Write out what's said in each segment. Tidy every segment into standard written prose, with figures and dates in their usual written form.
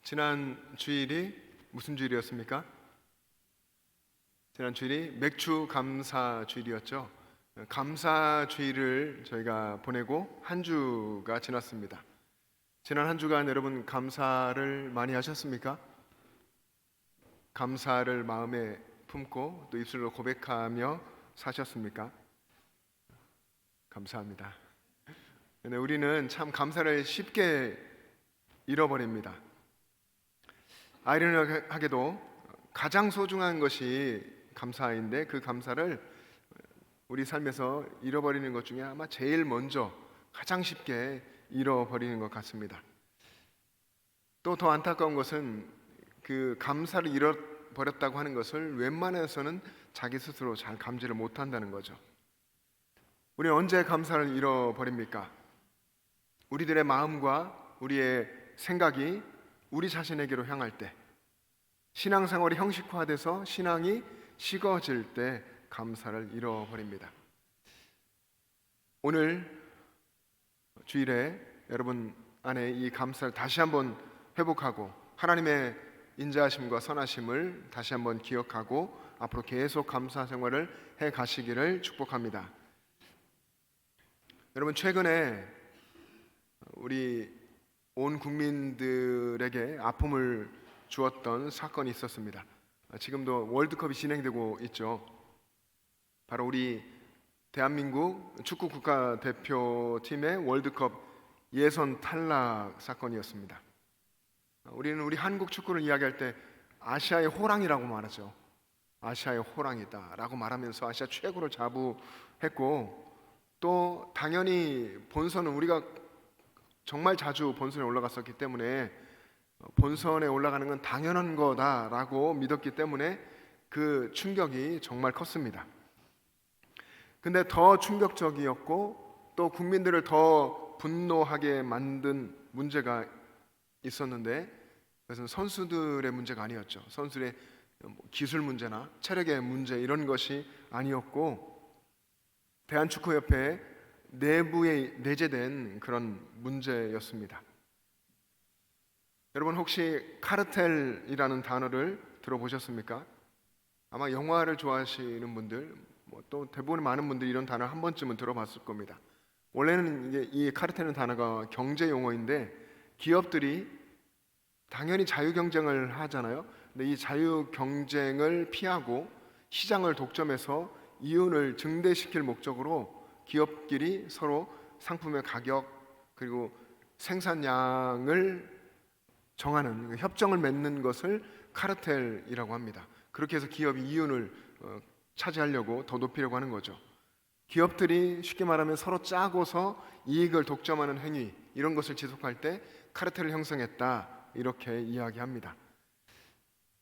지난 주일이 무슨 주일이었습니까? 지난 주일이 맥주 감사 주일이었죠. 감사 주일을 저희가 보내고 한 주가 지났습니다. 지난 한 주간 여러분 감사를 많이 하셨습니까? 감사를 마음에 품고 또 입술로 고백하며 사셨습니까? 감사합니다. 근데 우리는 참 감사를 쉽게 잃어버립니다. 아이러니하게도 가장 소중한 것이 감사인데 그 감사를 우리 삶에서 잃어버리는 것 중에 아마 제일 먼저 가장 쉽게 잃어버리는 것 같습니다. 또 더 안타까운 것은 그 감사를 잃어버렸다고 하는 것을 웬만해서는 자기 스스로 잘 감지를 못한다는 거죠. 우리는 언제 감사를 잃어버립니까? 우리들의 마음과 우리의 생각이 우리 자신에게로 향할 때, 신앙생활이 형식화돼서 신앙이 식어질 때 감사를 잃어버립니다. 오늘 주일에 여러분 안에 이 감사를 다시 한번 회복하고 하나님의 인자하심과 선하심을 다시 한번 기억하고 앞으로 계속 감사 생활을 해 가시기를 축복합니다. 여러분, 최근에 우리 온 국민들에게 아픔을 주었던 사건이 있었습니다. 지금도 월드컵이 진행되고 있죠. 바로 우리 대한민국 축구 국가대표팀의 월드컵 예선 탈락 사건이었습니다. 우리는 우리 한국 축구를 이야기할 때 아시아의 호랑이라고 말하죠. 아시아의 호랑이다라고 말하면서 아시아 최고를 자부했고, 또 당연히 본선은 우리가 정말 자주 본선에 올라갔었기 때문에 본선에 올라가는 건 당연한 거다라고 믿었기 때문에 그 충격이 정말 컸습니다. 근데 더 충격적이었고 또 국민들을 더 분노하게 만든 문제가 있었는데, 그것은 선수들의 문제가 아니었죠. 선수들의 기술 문제나 체력의 문제 이런 것이 아니었고, 대한축구협회 내부에 내재된 그런 문제였습니다. 여러분, 혹시 카르텔이라는 단어를 들어보셨습니까? 아마 영화를 좋아하시는 분들, 또 대부분 많은 분들이 이런 단어 한 번쯤은 들어봤을 겁니다. 원래는 이제 이 카르텔은 단어가 경제 용어인데, 기업들이 당연히 자유 경쟁을 하잖아요. 근데 이 자유 경쟁을 피하고 시장을 독점해서 이윤을 증대시킬 목적으로 기업끼리 서로 상품의 가격 그리고 생산량을 정하는 협정을 맺는 것을 카르텔이라고 합니다. 그렇게 해서 기업이 이윤을 차지하려고 더 높이려고 하는 거죠. 기업들이 쉽게 말하면 서로 짜고서 이익을 독점하는 행위, 이런 것을 지속할 때 카르텔을 형성했다, 이렇게 이야기합니다.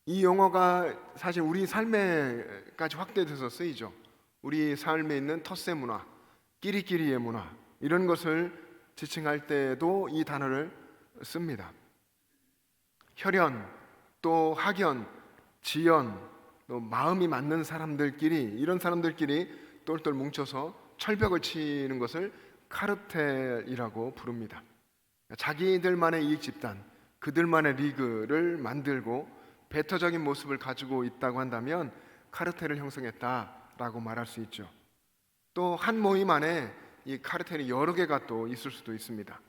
이 용어가 사실 우리 삶에까지 확대돼서 쓰이죠. 우리 삶에 있는 텃세 문화, 끼리끼리의 문화, 이런 것을 지칭할 때도 이 단어를 씁니다. 혈연, 또 학연, 지연, 또 마음이 맞는 사람들끼리, 이런 사람들끼리 똘똘 뭉쳐서 철벽을 치는 것을 카르텔이라고 부릅니다. 자기들만의 이익 집단, 그들만의 리그를 만들고 배타적인 모습을 가지고 있다고 한다면 카르텔을 형성했다라고 말할 수 있죠. 또 한 모임 안에 이 카르텔이 여러 개가 또 있을 수도 있습니다.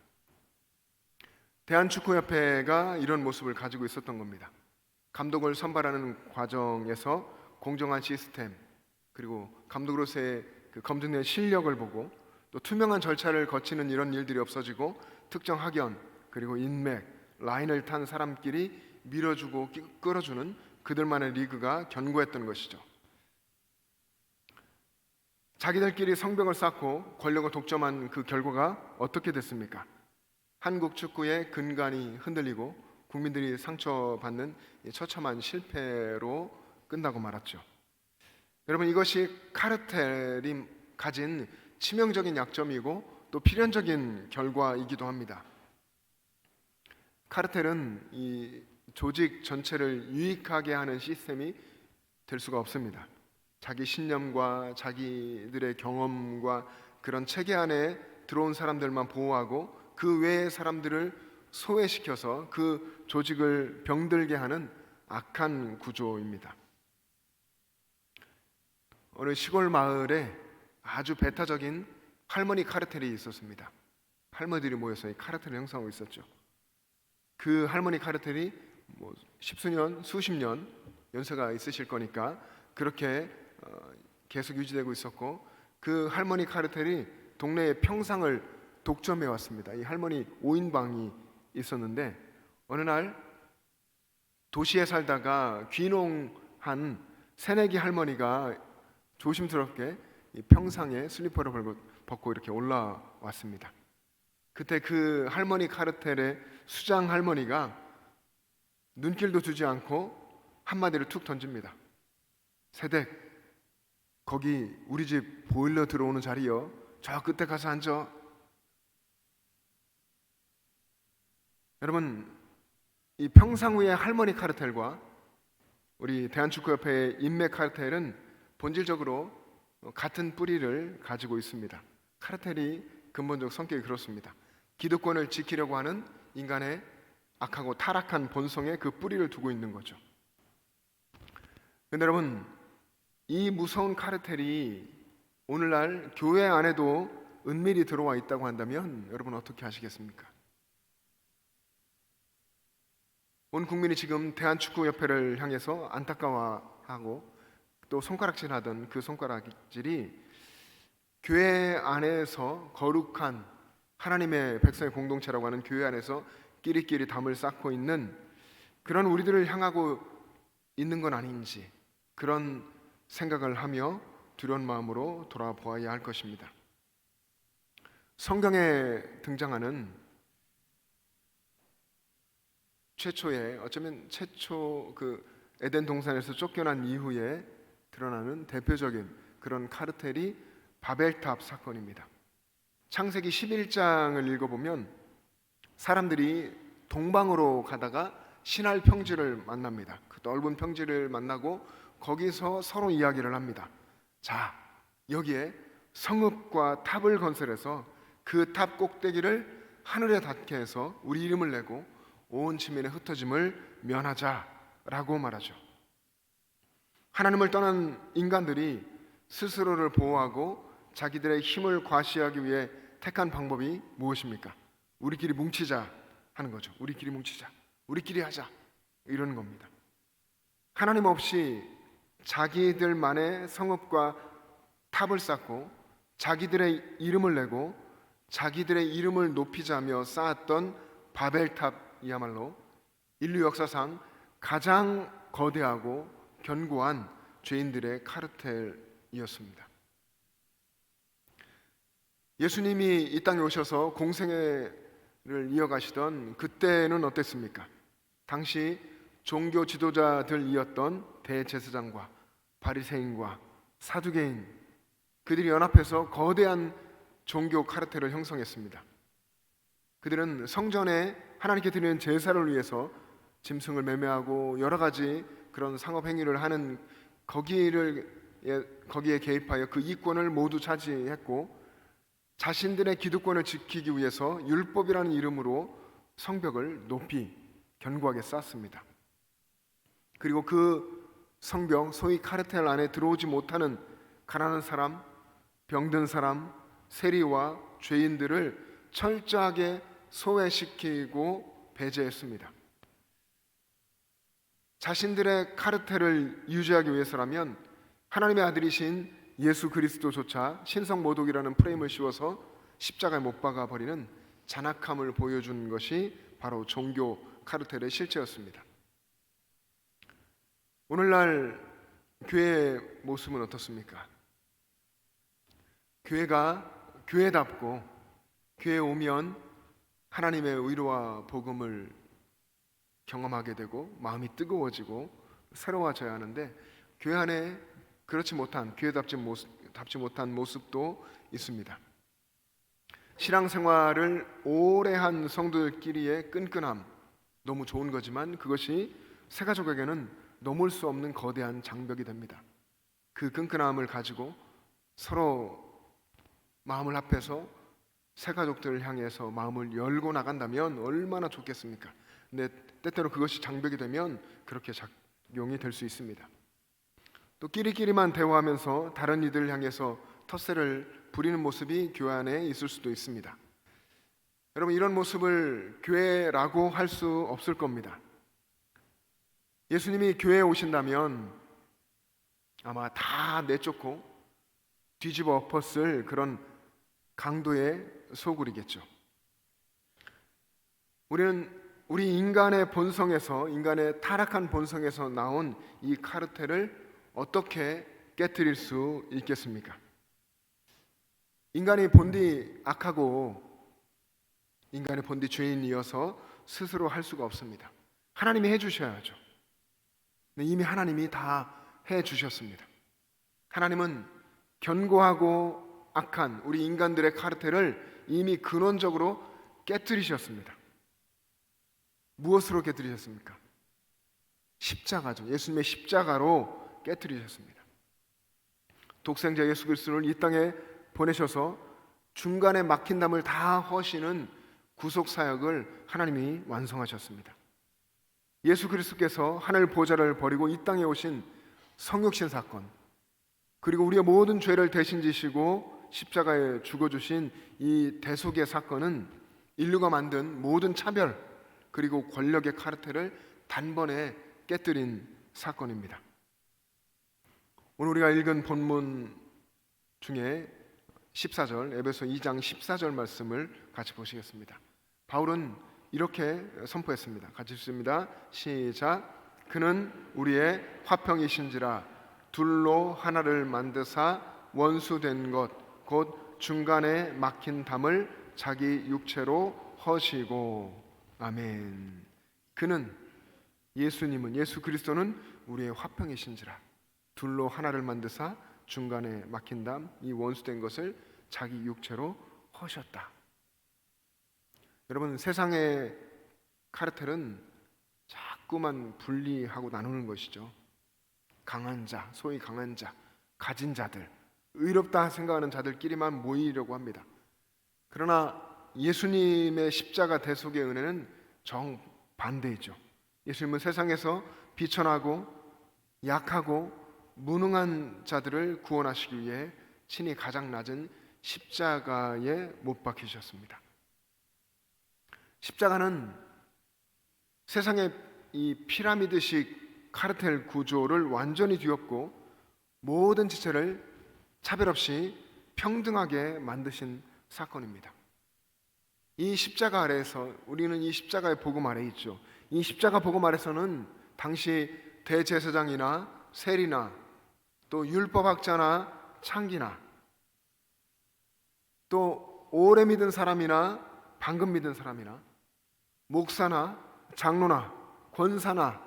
대한축구협회가 이런 모습을 가지고 있었던 겁니다. 감독을 선발하는 과정에서 공정한 시스템, 그리고 감독으로서의 그 검증된 실력을 보고 또 투명한 절차를 거치는 이런 일들이 없어지고 특정 학연, 그리고 인맥, 라인을 탄 사람끼리 밀어주고 끌어주는 그들만의 리그가 견고했던 것이죠. 자기들끼리 성벽을 쌓고 권력을 독점한 그 결과가 어떻게 됐습니까? 한국 축구의 근간이 흔들리고 국민들이 상처받는 처참한 실패로 끝나고 말았죠. 여러분, 이것이 카르텔이 가진 치명적인 약점이고 또 필연적인 결과이기도 합니다. 카르텔은 이 조직 전체를 유익하게 하는 시스템이 될 수가 없습니다. 자기 신념과 자기들의 경험과 그런 체계 안에 들어온 사람들만 보호하고 그 외의 사람들을 소외시켜서 그 조직을 병들게 하는 악한 구조입니다. 어느 시골 마을에 아주 배타적인 할머니 카르텔이 있었습니다. 할머니들이 모여서 이 카르텔을 형성하고 있었죠. 그 할머니 카르텔이 뭐 십수년, 수십 년 연세가 있으실 거니까 그렇게 계속 유지되고 있었고, 그 할머니 카르텔이 동네의 평상을 독점해 왔습니다. 이 할머니 5인방이 있었는데, 어느 날 도시에 살다가 귀농한 새내기 할머니가 조심스럽게 이 평상에 슬리퍼를 벗고 이렇게 올라왔습니다. 그때 그 할머니 카르텔의 수장 할머니가 눈길도 주지 않고 한마디를 툭 던집니다. 세댁, 거기 우리 집 보일러 들어오는 자리요, 저 끝에 가서 앉아. 여러분, 이 평상우의 할머니 카르텔과 우리 대한축구협회의 인맥 카르텔은 본질적으로 같은 뿌리를 가지고 있습니다. 카르텔이 근본적 성격이 그렇습니다. 기득권을 지키려고 하는 인간의 악하고 타락한 본성에 그 뿌리를 두고 있는 거죠. 그런데 여러분, 이 무서운 카르텔이 오늘날 교회 안에도 은밀히 들어와 있다고 한다면 여러분 어떻게 하시겠습니까? 온 국민이 지금 대한축구협회를 향해서 안타까워하고 또 손가락질하던 그 손가락질이 교회 안에서 거룩한 하나님의 백성의 공동체라고 하는 교회 안에서 끼리끼리 담을 쌓고 있는 그런 우리들을 향하고 있는 건 아닌지, 그런 생각을 하며 두려운 마음으로 돌아보아야 할 것입니다. 성경에 등장하는 어쩌면 최초 그 에덴 동산에서 쫓겨난 이후에 드러나는 대표적인 그런 카르텔이 바벨탑 사건입니다. 창세기 11장을 읽어보면 사람들이 동방으로 가다가 신할 평지를 만납니다. 그 넓은 평지를 만나고 거기서 서로 이야기를 합니다. 자, 여기에 성읍과 탑을 건설해서 그 탑 꼭대기를 하늘에 닿게 해서 우리 이름을 내고 온 지면에 흩어짐을 면하자라고 말하죠. 하나님을 떠난 인간들이 스스로를 보호하고 자기들의 힘을 과시하기 위해 택한 방법이 무엇입니까? 우리끼리 뭉치자 하는 거죠. 우리끼리 뭉치자, 우리끼리 하자, 이러는 겁니다. 하나님 없이 자기들만의 성읍과 탑을 쌓고 자기들의 이름을 내고 자기들의 이름을 높이자며 쌓았던 바벨탑이야말로 인류 역사상 가장 거대하고 견고한 죄인들의 카르텔이었습니다. 예수님이 이 땅에 오셔서 공생애를 이어가시던 그때는 어땠습니까? 당시 종교 지도자들이었던 대제사장과 바리새인과 사두개인, 그들이 연합해서 거대한 종교 카르텔을 형성했습니다. 그들은 성전에 하나님께 드리는 제사를 위해서 짐승을 매매하고 여러 가지 그런 상업 행위를 하는 거기에 개입하여 그 이권을 모두 차지했고, 자신들의 기득권을 지키기 위해서 율법이라는 이름으로 성벽을 높이 견고하게 쌓습니다. 그리고 그 성벽, 소위 카르텔 안에 들어오지 못하는 가난한 사람, 병든 사람, 세리와 죄인들을 철저하게 소외시키고 배제했습니다. 자신들의 카르텔을 유지하기 위해서라면 하나님의 아들이신 예수 그리스도조차 신성모독이라는 프레임을 씌워서 십자가에 못 박아버리는 잔악함을 보여준 것이 바로 종교 카르텔의 실체였습니다. 오늘날 교회의 모습은 어떻습니까? 교회가 교회답고 교회에 오면 하나님의 위로와 복음을 경험하게 되고 마음이 뜨거워지고 새로워져야 하는데, 교회 안에 그렇지 못한, 교회답지 못한 모습도 있습니다. 신앙생활을 오래 한 성도들끼리의 끈끈함, 너무 좋은 거지만 그것이 새가족에게는 넘을 수 없는 거대한 장벽이 됩니다. 그 끈끈함을 가지고 서로 마음을 합해서 새 가족들을 향해서 마음을 열고 나간다면 얼마나 좋겠습니까? 근데 때때로 그것이 장벽이 되면 그렇게 작용이 될 수 있습니다. 또 끼리끼리만 대화하면서 다른 이들을 향해서 텃세를 부리는 모습이 교회 안에 있을 수도 있습니다. 여러분, 이런 모습을 교회라고 할 수 없을 겁니다. 예수님이 교회에 오신다면 아마 다 내쫓고 뒤집어 엎었을 그런 강도의 소굴이겠죠. 우리는 우리 인간의 본성에서, 인간의 타락한 본성에서 나온 이 카르텔을 어떻게 깨트릴 수 있겠습니까? 인간이 본디 악하고 인간의 본디 죄인이어서 스스로 할 수가 없습니다. 하나님이 해주셔야죠. 이미 하나님이 다 해주셨습니다. 하나님은 견고하고 악한 우리 인간들의 카르텔을 이미 근원적으로 깨트리셨습니다. 무엇으로 깨트리셨습니까? 십자가죠. 예수님의 십자가로 깨트리셨습니다. 독생자 예수 그리스도를 이 땅에 보내셔서 중간에 막힌 담을 다 허시는 구속 사역을 하나님이 완성하셨습니다. 예수 그리스도께서 하늘 보좌를 버리고 이 땅에 오신 성육신 사건, 그리고 우리의 모든 죄를 대신 지시고 십자가에 죽어주신 이 대속의 사건은 인류가 만든 모든 차별 그리고 권력의 카르텔을 단번에 깨뜨린 사건입니다. 오늘 우리가 읽은 본문 중에 14절, 에베소 2장 14절 말씀을 같이 보시겠습니다. 바울은 이렇게 선포했습니다. 같이 읽습니다. 시작. 그는 우리의 화평이신지라 둘로 하나를 만드사 원수된 것 곧 중간에 막힌 담을 자기 육체로 허시고. 아멘. 그는, 예수님은, 예수 그리스도는 우리의 화평이신지라 둘로 하나를 만드사 중간에 막힌 담, 이 원수된 것을 자기 육체로 허셨다. 여러분, 세상의 카르텔은 자꾸만 분리하고 나누는 것이죠. 강한 자, 소위 강한 자, 가진 자들, 의롭다 생각하는 자들끼리만 모이려고 합니다. 그러나 예수님의 십자가 대속의 은혜는 정반대이죠. 예수님은 세상에서 비천하고 약하고 무능한 자들을 구원하시기 위해 친히 가장 낮은 십자가에 못 박히셨습니다. 십자가는 세상의 이 피라미드식 카르텔 구조를 완전히 뒤엎고 모든 지체를 차별 없이 평등하게 만드신 사건입니다. 이 십자가 아래에서, 우리는 이 십자가의 복음 아래 있죠. 이 십자가 복음 아래서는 당시 대제사장이나 세리나 또 율법학자나 창기나 또 오래 믿은 사람이나 방금 믿은 사람이나 목사나 장로나 권사나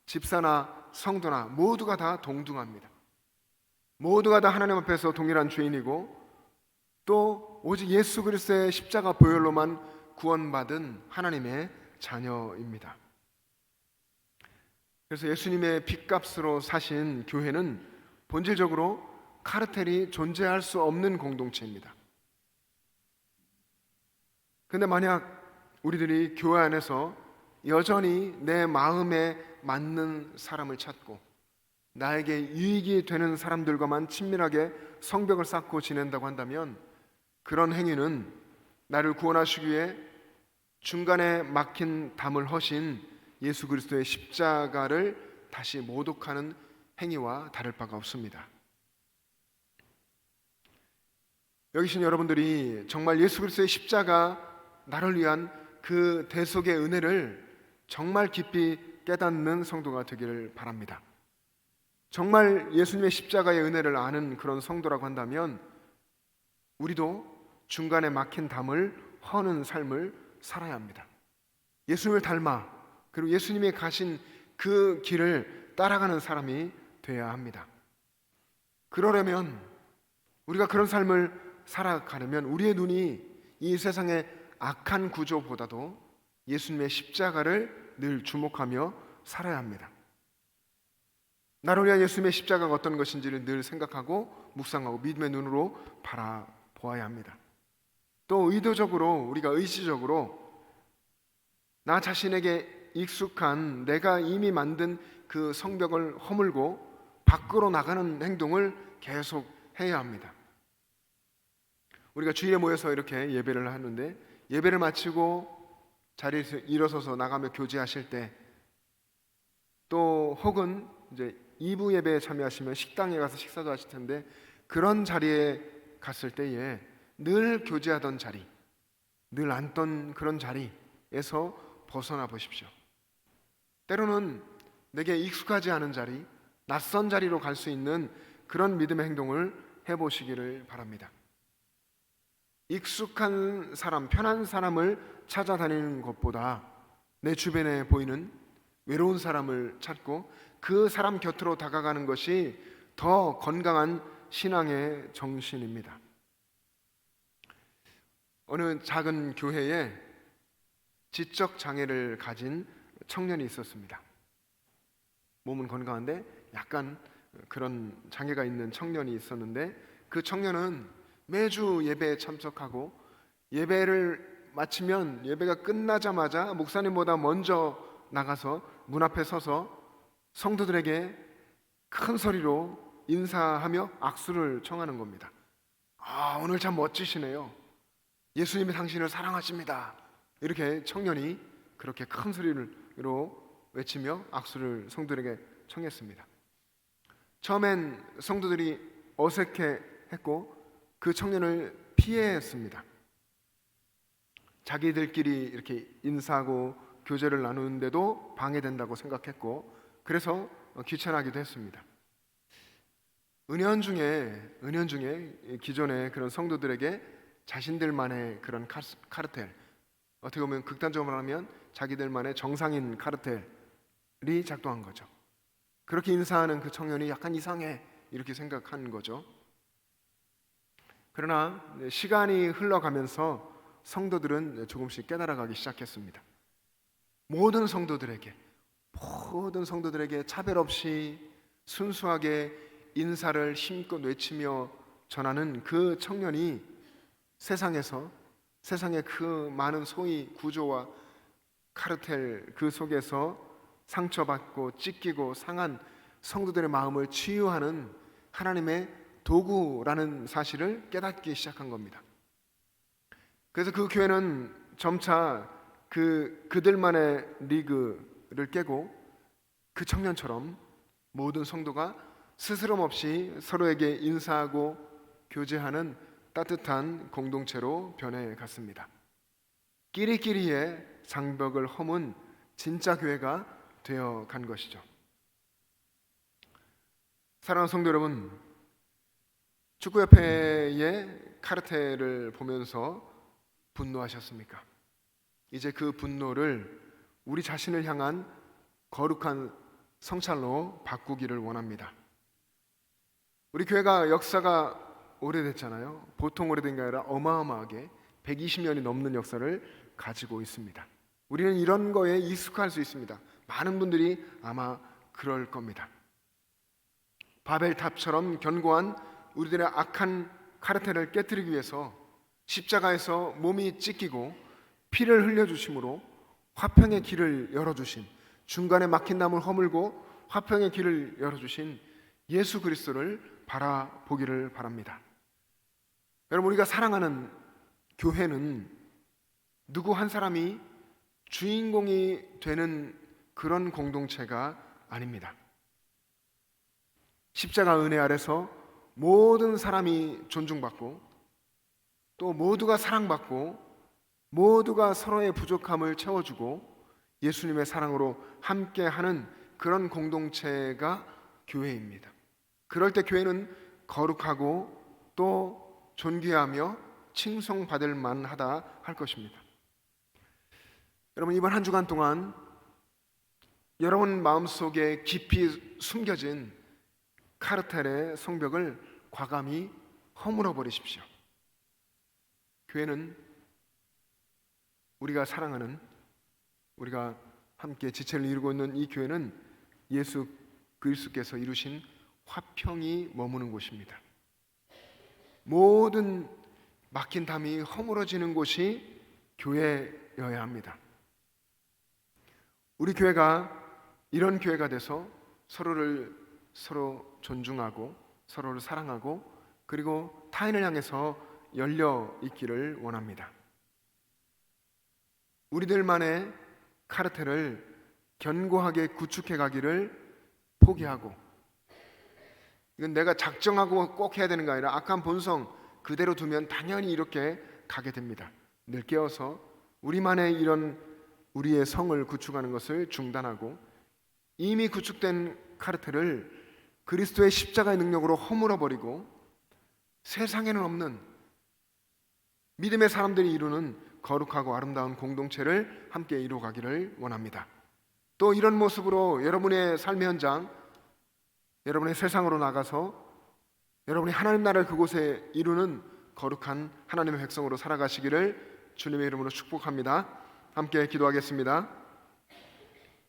집사나 성도나 모두가 다 동등합니다. 모두가 다 하나님 앞에서 동일한 죄인이고 또 오직 예수 그리스도의 십자가 보혈로만 구원받은 하나님의 자녀입니다. 그래서 예수님의 핏값으로 사신 교회는 본질적으로 카르텔이 존재할 수 없는 공동체입니다. 근데 만약 우리들이 교회 안에서 여전히 내 마음에 맞는 사람을 찾고 나에게 유익이 되는 사람들과만 친밀하게 성벽을 쌓고 지낸다고 한다면 그런 행위는 나를 구원하시기 위해 중간에 막힌 담을 허신 예수 그리스도의 십자가를 다시 모독하는 행위와 다를 바가 없습니다. 여기 계신 여러분들이 정말 예수 그리스도의 십자가, 나를 위한 그 대속의 은혜를 정말 깊이 깨닫는 성도가 되기를 바랍니다. 정말 예수님의 십자가의 은혜를 아는 그런 성도라고 한다면 우리도 중간에 막힌 담을 허는 삶을 살아야 합니다. 예수님을 닮아, 그리고 예수님이 가신 그 길을 따라가는 사람이 되어야 합니다. 그러려면, 우리가 그런 삶을 살아가려면 우리의 눈이 이 세상의 악한 구조보다도 예수님의 십자가를 늘 주목하며 살아야 합니다. 나를 위한 예수님의 십자가가 어떤 것인지를 늘 생각하고 묵상하고 믿음의 눈으로 바라보아야 합니다. 또 의도적으로 우리가 의지적으로 나 자신에게 익숙한 내가 이미 만든 그 성벽을 허물고 밖으로 나가는 행동을 계속 해야 합니다. 우리가 주일에 모여서 이렇게 예배를 하는데 예배를 마치고 자리에서 일어서서 나가며 교제하실 때, 또 혹은 이제 2부 예배에 참여하시면 식당에 가서 식사도 하실 텐데 그런 자리에 갔을 때에 늘 교제하던 자리, 늘 앉던 그런 자리에서 벗어나 보십시오. 때로는 내게 익숙하지 않은 자리, 낯선 자리로 갈 수 있는 그런 믿음의 행동을 해보시기를 바랍니다. 익숙한 사람, 편한 사람을 찾아다니는 것보다 내 주변에 보이는 외로운 사람을 찾고 그 사람 곁으로 다가가는 것이 더 건강한 신앙의 정신입니다. 어느 작은 교회에 지적 장애를 가진 청년이 있었습니다. 몸은 건강한데 약간 그런 장애가 있는 청년이 있었는데, 그 청년은 매주 예배에 참석하고 예배를 마치면 예배가 끝나자마자 목사님보다 먼저 나가서 문 앞에 서서 성도들에게 큰 소리로 인사하며 악수를 청하는 겁니다. 오늘 참 멋지시네요. 예수님이 당신을 사랑하십니다. 이렇게 청년이 그렇게 큰 소리로 외치며 악수를 성도들에게 청했습니다. 처음엔 성도들이 어색해했고 그 청년을 피해했습니다. 자기들끼리 이렇게 인사하고 교제를 나누는데도 방해된다고 생각했고, 그래서 귀찮아하기도 했습니다. 은연중에 기존의 그런 성도들에게 자신들만의 그런 카르텔, 어떻게 보면 극단적으로 하면 자기들만의 정상인 카르텔이 작동한 거죠. 그렇게 인사하는 그 청년이 약간 이상해 이렇게 생각한 거죠. 그러나 시간이 흘러가면서 성도들은 조금씩 깨달아가기 시작했습니다. 모든 성도들에게 차별 없이 순수하게 인사를 힘껏 외치며 전하는 그 청년이 세상의 그 많은 소위 구조와 카르텔 그 속에서 상처받고 찢기고 상한 성도들의 마음을 치유하는 하나님의 도구라는 사실을 깨닫기 시작한 겁니다. 그래서 그 교회는 점차 그들만의 리그를 깨고 그 청년처럼 모든 성도가 스스럼 없이 서로에게 인사하고 교제하는 따뜻한 공동체로 변해갔습니다. 끼리끼리의 장벽을 허문 진짜 교회가 되어간 것이죠. 사랑하는 성도 여러분, 축구협회의 카르텔을 보면서 분노하셨습니까? 이제 그 분노를 우리 자신을 향한 거룩한 성찰로 바꾸기를 원합니다. 우리 교회가 역사가 오래됐잖아요. 보통 오래된 게 아니라 어마어마하게 120년이 넘는 역사를 가지고 있습니다. 우리는 이런 거에 익숙할 수 있습니다. 많은 분들이 아마 그럴 겁니다. 바벨탑처럼 견고한 우리들의 악한 카르텔을 깨뜨리기 위해서 십자가에서 몸이 찢기고 피를 흘려주심으로 화평의 길을 열어주신, 중간에 막힌 담을 허물고 화평의 길을 열어주신 예수 그리스도를 바라보기를 바랍니다. 여러분, 우리가 사랑하는 교회는 누구 한 사람이 주인공이 되는 그런 공동체가 아닙니다. 십자가 은혜 아래서 모든 사람이 존중받고 또 모두가 사랑받고 모두가 서로의 부족함을 채워주고 예수님의 사랑으로 함께하는 그런 공동체가 교회입니다. 그럴 때 교회는 거룩하고 또 존귀하며 칭송받을 만하다 할 것입니다. 여러분, 이번 한 주간 동안 여러분 마음속에 깊이 숨겨진 카르텔의 성벽을 과감히 허물어 버리십시오. 교회는 우리가 사랑하는, 우리가 함께 지체를 이루고 있는 이 교회는 예수 그리스도께서 이루신 화평이 머무는 곳입니다. 모든 막힌 담이 허물어지는 곳이 교회여야 합니다. 우리 교회가 이런 교회가 돼서 서로 존중하고 서로를 사랑하고 그리고 타인을 향해서 열려 있기를 원합니다. 우리들만의 카르텔을 견고하게 구축해 가기를 포기하고, 이건 내가 작정하고 꼭 해야 되는 게 아니라 악한 본성 그대로 두면 당연히 이렇게 가게 됩니다. 늘 깨어서 우리만의 이런 우리의 성을 구축하는 것을 중단하고 이미 구축된 카르텔을 그리스도의 십자가의 능력으로 허물어 버리고 세상에는 없는 믿음의 사람들이 이루는 거룩하고 아름다운 공동체를 함께 이루어가기를 원합니다. 또 이런 모습으로 여러분의 삶의 현장, 여러분의 세상으로 나가서 여러분이 하나님 나라를 그곳에 이루는 거룩한 하나님의 백성으로 살아가시기를 주님의 이름으로 축복합니다. 함께 기도하겠습니다.